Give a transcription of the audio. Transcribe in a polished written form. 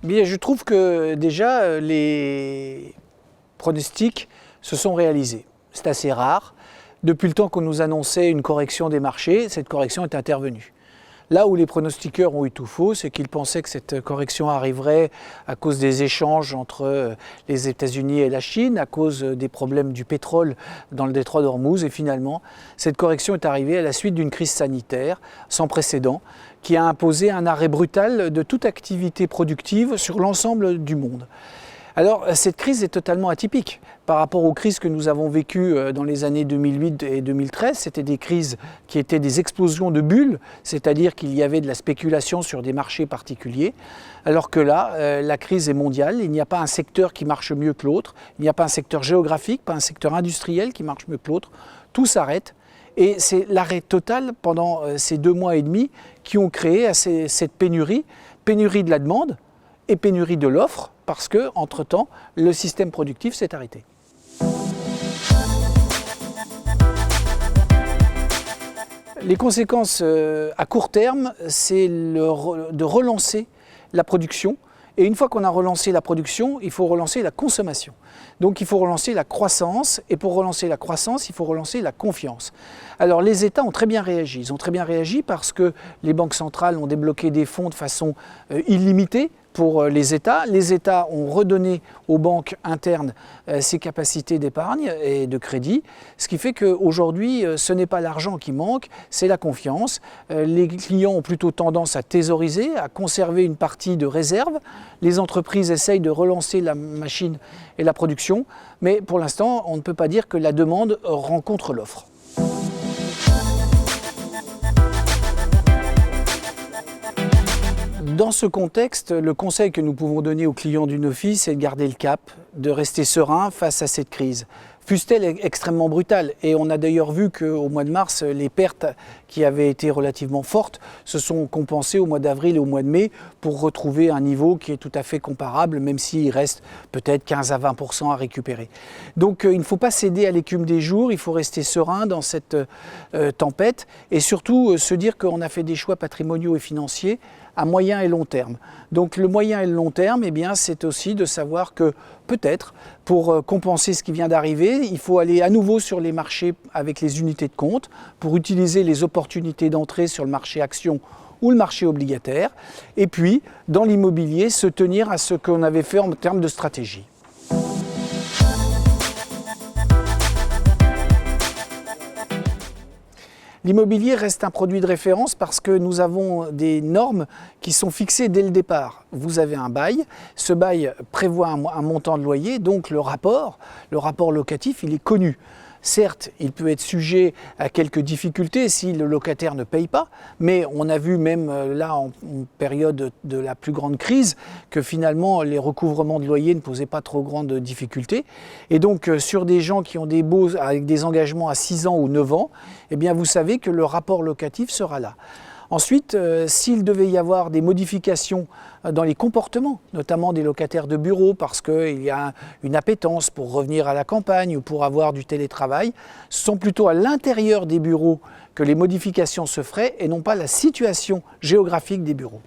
Bien, je trouve que déjà les pronostics se sont réalisés. C'est assez rare. Depuis le temps qu'on nous annonçait une correction des marchés, cette correction est intervenue. Là où les pronostiqueurs ont eu tout faux, c'est qu'ils pensaient que cette correction arriverait à cause des échanges entre les États-Unis et la Chine, à cause des problèmes du pétrole dans le détroit d'Ormuz. Et finalement, cette correction est arrivée à la suite d'une crise sanitaire sans précédent qui a imposé un arrêt brutal de toute activité productive sur l'ensemble du monde. Alors, cette crise est totalement atypique par rapport aux crises que nous avons vécues dans les années 2008 et 2013. C'était des crises qui étaient des explosions de bulles, c'est-à-dire qu'il y avait de la spéculation sur des marchés particuliers, alors que là, la crise est mondiale. Il n'y a pas un secteur qui marche mieux que l'autre, il n'y a pas un secteur géographique, pas un secteur industriel qui marche mieux que l'autre. Tout s'arrête. Et c'est l'arrêt total pendant ces 2 mois et demi qui ont créé cette pénurie de la demande et pénurie de l'offre, parce que, entre-temps, le système productif s'est arrêté. Les conséquences à court terme, c'est de relancer la production. Et une fois qu'on a relancé la production, il faut relancer la consommation. Donc il faut relancer la croissance, et pour relancer la croissance, il faut relancer la confiance. Alors les États ont très bien réagi. Ils ont très bien réagi parce que les banques centrales ont débloqué des fonds de façon illimitée pour les États. Les États ont redonné aux banques internes ces capacités d'épargne et de crédit, ce qui fait qu'aujourd'hui, ce n'est pas l'argent qui manque, c'est la confiance. Les clients ont plutôt tendance à thésauriser, à conserver une partie de réserve. Les entreprises essayent de relancer la machine et la production, mais pour l'instant, on ne peut pas dire que la demande rencontre l'offre. Dans ce contexte, le conseil que nous pouvons donner aux clients d'Unofi, c'est de garder le cap, de rester serein face à cette crise. Fût-elle extrêmement brutale. Et on a d'ailleurs vu qu'au mois de mars, les pertes qui avaient été relativement fortes se sont compensées au mois d'avril et au mois de mai pour retrouver un niveau qui est tout à fait comparable, même s'il reste peut-être 15 à 20% à récupérer. Donc il ne faut pas céder à l'écume des jours, il faut rester serein dans cette tempête et surtout se dire qu'on a fait des choix patrimoniaux et financiers à moyen et long terme. Donc le moyen et le long terme, eh bien, c'est aussi de savoir que peut-être, pour compenser ce qui vient d'arriver, il faut aller à nouveau sur les marchés avec les unités de compte pour utiliser les opportunités d'entrée sur le marché action ou le marché obligataire. Et puis, dans l'immobilier, se tenir à ce qu'on avait fait en termes de stratégie. L'immobilier reste un produit de référence parce que nous avons des normes qui sont fixées dès le départ. Vous avez un bail, ce bail prévoit un montant de loyer, donc le rapport locatif, il est connu. Certes, il peut être sujet à quelques difficultés si le locataire ne paye pas, mais on a vu même là en période de la plus grande crise que finalement les recouvrements de loyers ne posaient pas trop grandes difficultés. Et donc sur des gens qui ont des baux avec des engagements à 6 ans ou 9 ans, eh bien vous savez que le rapport locatif sera là. Ensuite, s'il devait y avoir des modifications dans les comportements, notamment des locataires de bureaux, parce qu'il y a une appétence pour revenir à la campagne ou pour avoir du télétravail, ce sont plutôt à l'intérieur des bureaux que les modifications se feraient et non pas la situation géographique des bureaux.